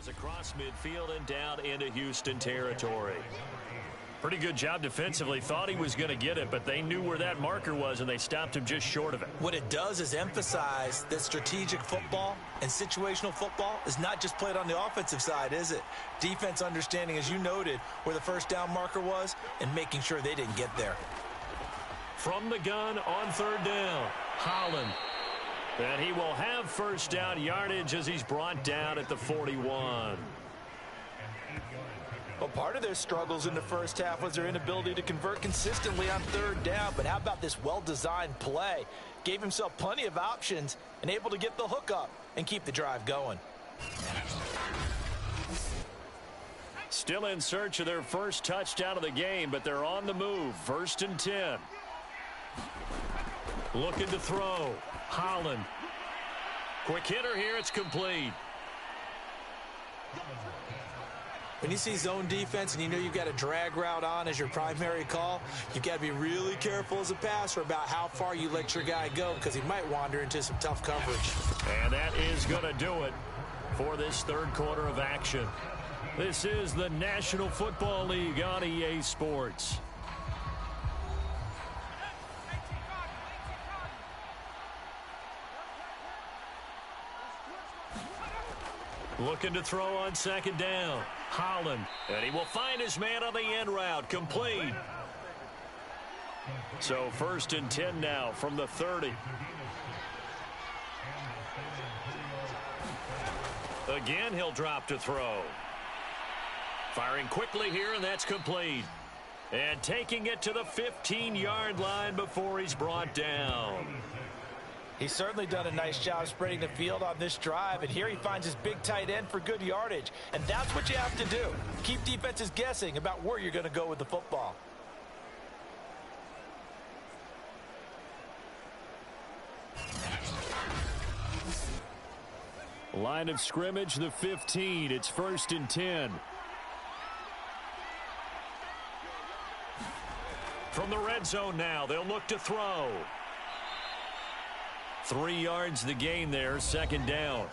Goes across midfield and down into Houston territory. Pretty good job defensively. Thought he was going to get it, but they knew where that marker was, and they stopped him just short of it. What it does is emphasize that strategic football and situational football is not just played on the offensive side, is it? Defense understanding, as you noted, where the first down marker was and making sure they didn't get there. From the gun on third down, Holland. And he will have first down yardage as he's brought down at the 41. Well, part of their struggles in the first half was their inability to convert consistently on third down. But how about this well-designed play? Gave himself plenty of options and able to get the hook up and keep the drive going. Still in search of their first touchdown of the game, but they're on the move. 1st and 10. Looking to throw. Holland. Quick hitter here. It's complete. When you see zone defense and you know you've got a drag route on as your primary call, you've got to be really careful as a passer about how far you let your guy go because he might wander into some tough coverage. And that is going to do it for this third quarter of action. This is the National Football League on EA Sports. Looking to throw on second down. Holland. And he will find his man on the end route. Complete. So 1st and 10 now from the 30. Again, he'll drop to throw. Firing quickly here, and that's complete. And taking it to the 15-yard line before he's brought down. He's certainly done a nice job spreading the field on this drive, and here he finds his big tight end for good yardage. And that's what you have to do. Keep defenses guessing about where you're going to go with the football. Line of scrimmage, the 15. It's 1st and 10. From the red zone now, they'll look to throw. 3 yards the gain there, 2nd down.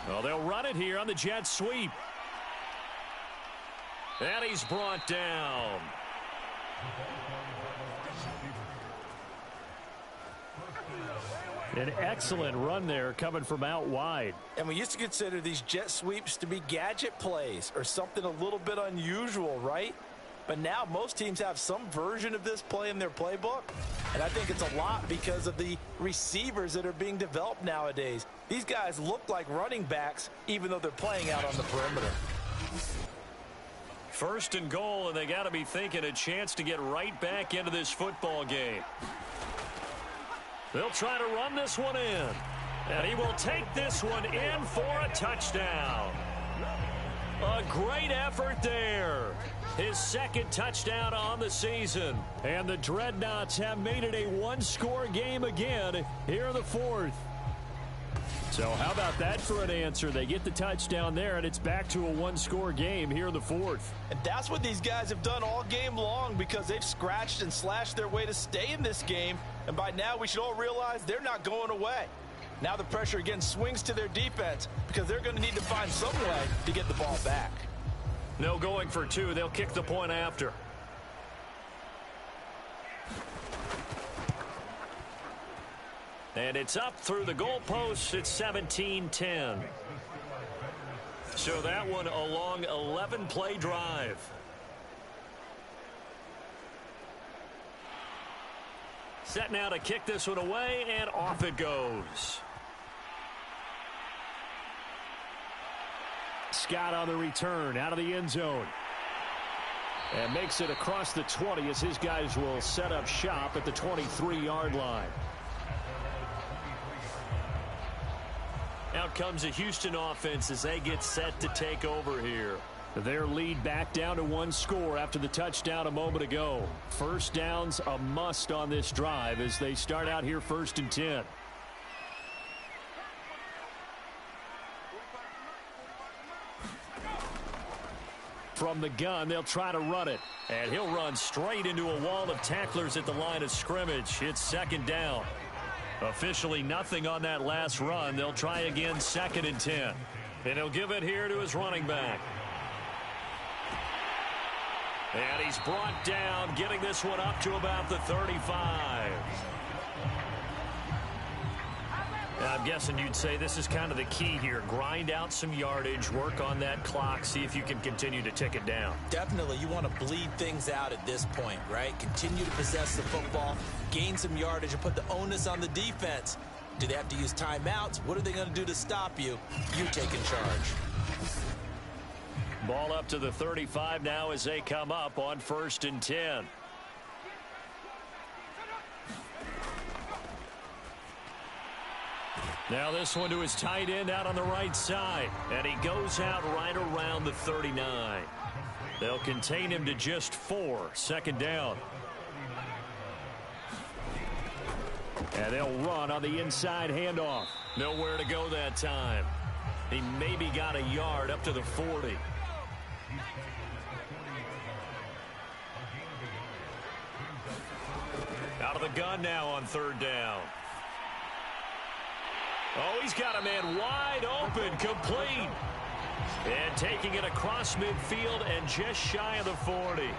Well, they'll run it here on the jet sweep. And he's brought down. An excellent run there coming from out wide. And we used to consider these jet sweeps to be gadget plays or something a little bit unusual, right? But now most teams have some version of this play in their playbook. And I think it's a lot because of the receivers that are being developed nowadays. These guys look like running backs even though they're playing out on the perimeter. 1st and goal, and they got to be thinking a chance to get right back into this football game. They'll try to run this one in. And he will take this one in for a touchdown. A great effort there. His 2nd touchdown on the season. And the Dreadnoughts have made it a one-score game again here in the 4th. So how about that for an answer? They get the touchdown there, and it's back to a one-score game here in the 4th. And that's what these guys have done all game long because they've scratched and slashed their way to stay in this game. And by now, we should all realize they're not going away. Now the pressure again swings to their defense because they're going to need to find some way to get the ball back. No going for 2. They'll kick the point after. And it's up through the goalposts. It's 17-10. So that one a long 11-play drive. Set now to kick this one away, and off it goes. Scott on the return, out of the end zone. And makes it across the 20 as his guys will set up shop at the 23-yard line. Out comes the Houston offense as they get set to take over here. Their lead back down to 1 score after the touchdown a moment ago. First down's a must on this drive as they start out here 1st and 10. From the gun, they'll try to run it. And he'll run straight into a wall of tacklers at the line of scrimmage. It's second down. Officially nothing on that last run. They'll try again, 2nd and 10. And he'll give it here to his running back. And he's brought down, getting this one up to about the 35. I'm guessing you'd say this is kind of the key here. Grind out some yardage, work on that clock, see if you can continue to tick it down. Definitely. You want to bleed things out at this point, right? Continue to possess the football, gain some yardage, and put the onus on the defense. Do they have to use timeouts? What are they going to do to stop you? You take in charge. Ball up to the 35 now as they come up on 1st and 10. Now this one to his tight end out on the right side. And he goes out right around the 39. They'll contain him to just 4. 2nd down. And they'll run on the inside handoff. Nowhere to go that time. He maybe got a yard up to the 40. Out of the gun now on 3rd down. Oh, he's got a man wide open, complete. And taking it across midfield and just shy of the 40.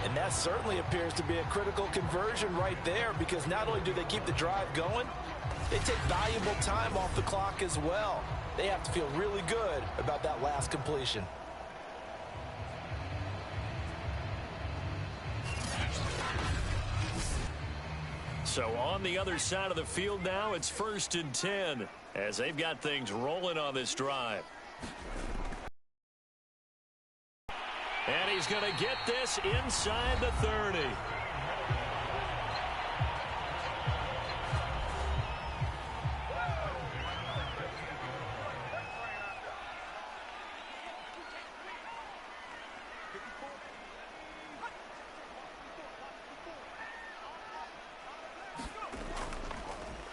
And that certainly appears to be a critical conversion right there, because not only do they keep the drive going, they take valuable time off the clock as well. They have to feel really good about that last completion. So on the other side of the field now, it's 1st and 10 as they've got things rolling on this drive. And he's going to get this inside the 30.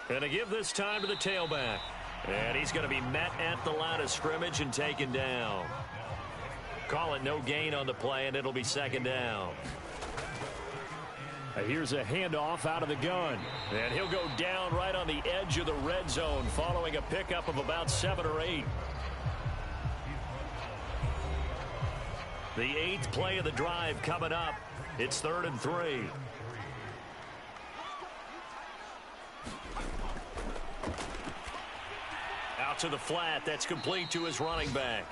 Going to give this time to the tailback. And he's going to be met at the line of scrimmage and taken down. Call it no gain on the play, and it'll be 2nd down. Here's a handoff out of the gun. And he'll go down right on the edge of the red zone following a pickup of about 7 or 8. The 8th play of the drive coming up. It's 3rd and 3. Out to the flat. That's complete to his running back.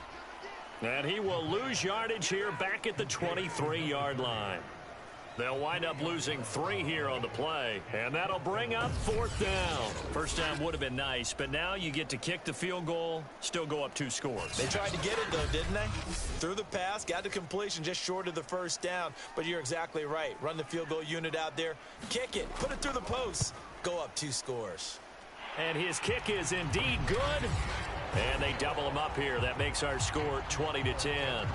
And he will lose yardage here back at the 23-yard line. They'll wind up losing 3 here on the play. And that'll bring up 4th down. First down would have been nice, but now you get to kick the field goal, still go up 2 scores. They tried to get it, though, didn't they? Threw the pass, got the completion just short of the 1st down. But you're exactly right. Run the field goal unit out there. Kick it. Put it through the post. Go up 2 scores. And his kick is indeed good. And they double him up here. That makes our score 20-10.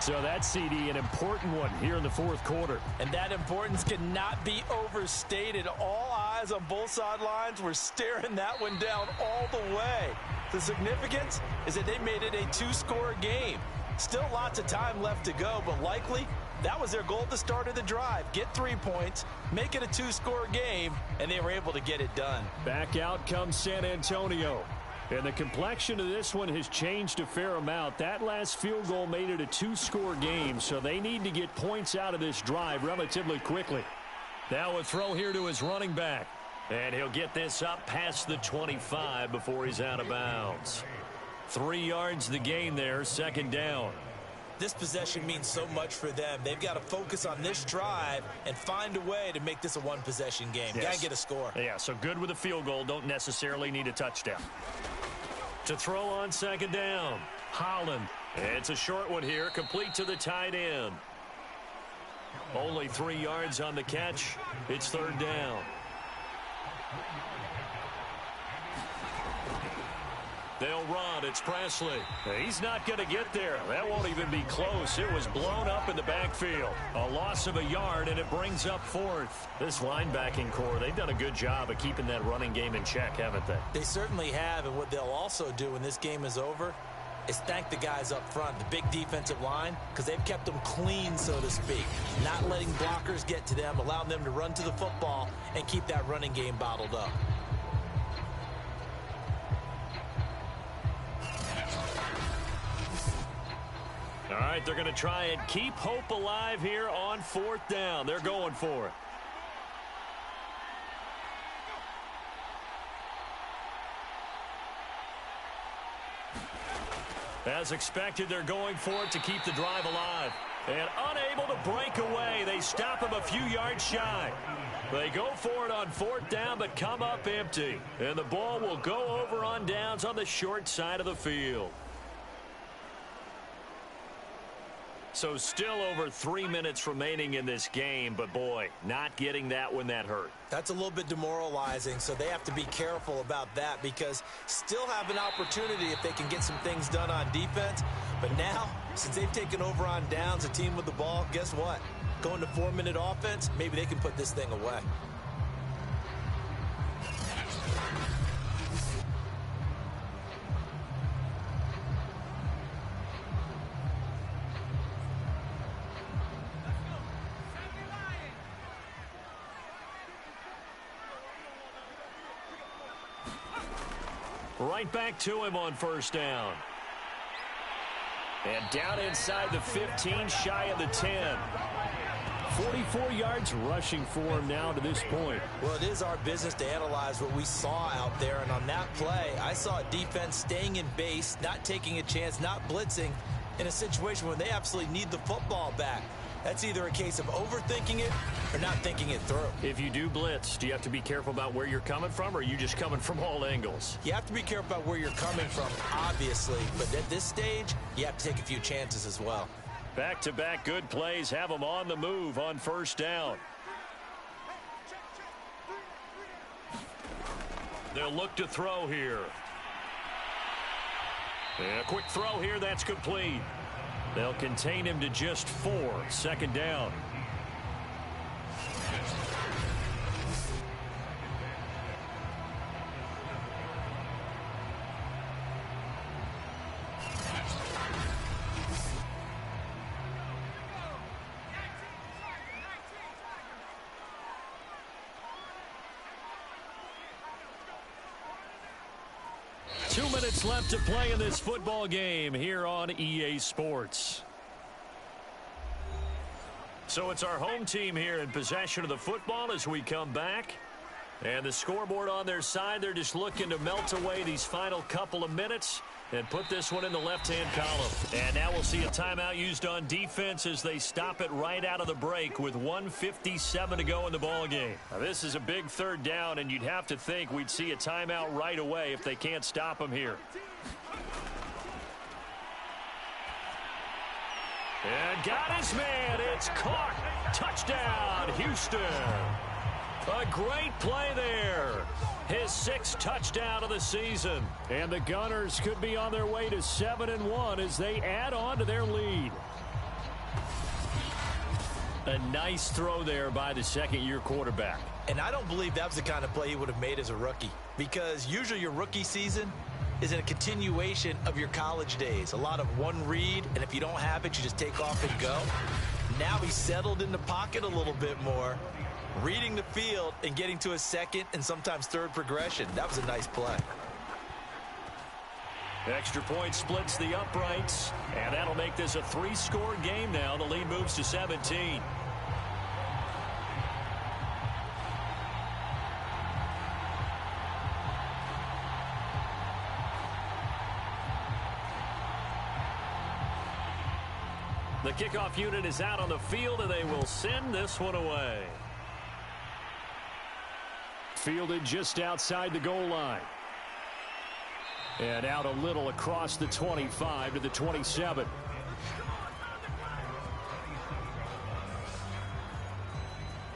So that's, CD, an important one here in the 4th quarter. And that importance cannot be overstated. All eyes on both sidelines were staring that one down all the way. The significance is that they made it a 2-score game. Still lots of time left to go, but likely that was their goal at the start of the drive. Get 3 points, make it a 2-score game, and they were able to get it done. Back out comes San Antonio. And the complexion of this one has changed a fair amount. That last field goal made it a 2-score game, so they need to get points out of this drive relatively quickly. Now a throw here to his running back. And he'll get this up past the 25 before he's out of bounds. 3 yards the gain there, 2nd down. This possession means so much for them. They've got to focus on this drive and find a way to make this a 1-possession game. Yes. Got to get a score. Yeah, so good with a field goal. Don't necessarily need a touchdown. To throw on 2nd down, Holland. It's a short one here, complete to the tight end. Only 3 yards on the catch. It's 3rd down. They'll run. It's Presley. He's not going to get there. That won't even be close. It was blown up in the backfield. A loss of a yard, and it brings up fourth. This linebacking core, they've done a good job of keeping that running game in check, haven't they? They certainly have, and what they'll also do when this game is over is thank the guys up front, the big defensive line, because they've kept them clean, so to speak. Not letting blockers get to them, allowing them to run to the football and keep that running game bottled up. All right, they're going to try and keep hope alive here on fourth down. They're going for it. As expected, they're going for it to keep the drive alive. And unable to break away, they stop him a few yards shy. They go for it on fourth down, but come up empty. And the ball will go over on downs on the short side of the field. So still over 3 minutes remaining in this game, but boy, not getting that when that hurt. That's a little bit demoralizing, so they have to be careful about that because still have an opportunity if they can get some things done on defense. But now, since they've taken over on downs, a team with the ball, guess what? Going to 4-minute offense, maybe they can put this thing away. Right back to him on first down. And down inside the 15, shy of the 10. 44 yards rushing for him now to this point. Well, it is our business to analyze what we saw out there. And on that play, I saw defense staying in base, not taking a chance, not blitzing in a situation where they absolutely need the football back. That's either a case of overthinking it or not thinking it through. If you do blitz, do you have to be careful about where you're coming from, or are you just coming from all angles? You have to be careful about where you're coming from, obviously. But at this stage, you have to take a few chances as well. Back-to-back good plays have them on the move on first down. They'll look to throw here. And a quick throw here, that's complete. They'll contain him to just 4. Second down. Left to play in this football game here on EA Sports. So it's our home team here in possession of the football as we come back. And the scoreboard on their side, they're just looking to melt away these final couple of minutes and put this one in the left-hand column. And now we'll see a timeout used on defense as they stop it right out of the break with 1:57 to go in the ball game. Now, this is a big third down, and you'd have to think we'd see a timeout right away if they can't stop them here. And got his man. It's caught. Touchdown, Houston. A great play there. His 6th touchdown of the season. And the Gunners could be on their way to 7-1 as they add on to their lead. A nice throw there by the second-year quarterback. And I don't believe that was the kind of play he would have made as a rookie. Because usually your rookie season is in a continuation of your college days. A lot of one read, and if you don't have it, you just take off and go. Now he's settled in the pocket a little bit more, reading the field and getting to a second and sometimes third progression. That was a nice play. Extra point splits the uprights, and that'll make this a 3-score game now. The lead moves to 17. The kickoff unit is out on the field, and they will send this one away. Fielded just outside the goal line. And out a little across the 25 to the 27.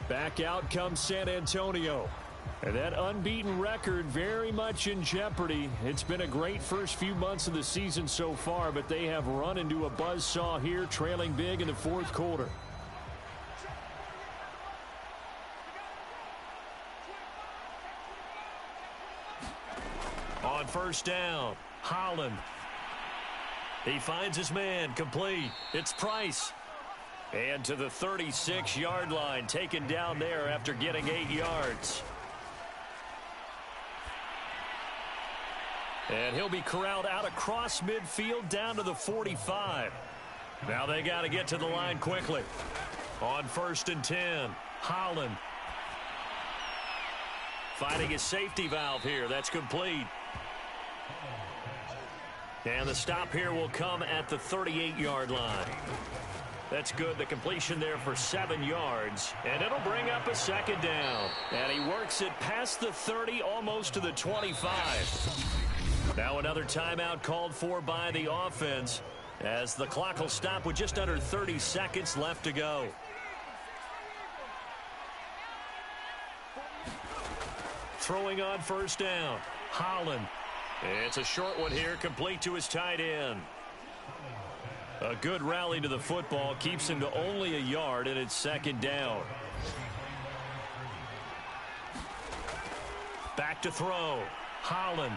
Back out comes San Antonio. And that unbeaten record very much in jeopardy. It's been a great first few months of the season so far, but they have run into a buzzsaw here, trailing big in the fourth quarter. On first down, Holland. He finds his man, complete. It's Price. And to the 36-yard line, taken down there after getting 8 yards. And he'll be corralled out across midfield down to the 45. Now they got to get to the line quickly. On first and 10, Holland. Finding his safety valve here. That's complete. And the stop here will come at the 38-yard line. That's good. The completion there for 7 yards. And it'll bring up a second down. And he works it past the 30, almost to the 25. Now another timeout called for by the offense as the clock will stop with just under 30 seconds left to go. Throwing on first down, Holland. It's a short one here, complete to his tight end. A good rally to the football keeps him to only a yard, and it's second down. Back to throw, Holland.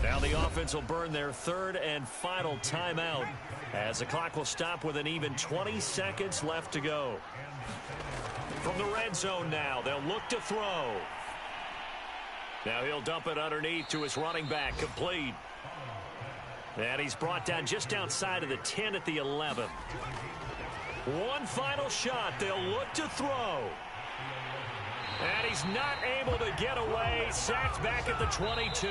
Now the offense will burn their third and final timeout as the clock will stop with an even 20 seconds left to go. From the red zone now, they'll look to throw. Now he'll dump it underneath to his running back, complete. And he's brought down just outside of the 10 at the 11. One final shot. They'll look to throw. And he's not able to get away. Sacked back at the 22.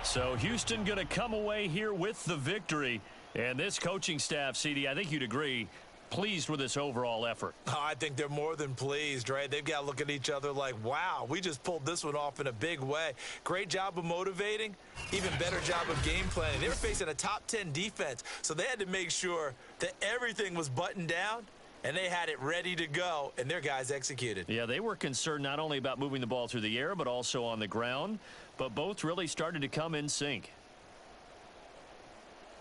So Houston going to come away here with the victory. And this coaching staff, CD, I think you'd agree, pleased with this overall effort. Oh, I think they're more than pleased, right? They've got to look at each other like, wow, we just pulled this one off in a big way. Great job of motivating, even better job of game planning. They were facing a top 10 defense, so they had to make sure that everything was buttoned down, and they had it ready to go, and their guys executed. Yeah, they were concerned not only about moving the ball through the air, but also on the ground, but both really started to come in sync.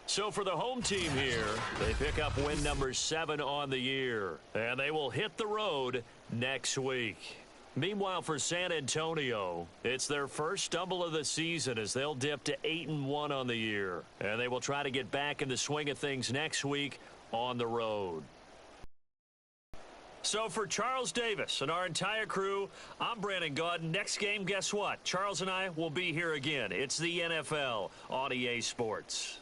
So for the home team here, they pick up win number 7 on the year, and they will hit the road next week. Meanwhile, for San Antonio, it's their first stumble of the season as they'll dip to 8-1 on the year, and they will try to get back in the swing of things next week on the road. So for Charles Davis and our entire crew, I'm Brandon Gaudin. Next game, guess what? Charles and I will be here again. It's the NFL on EA Sports.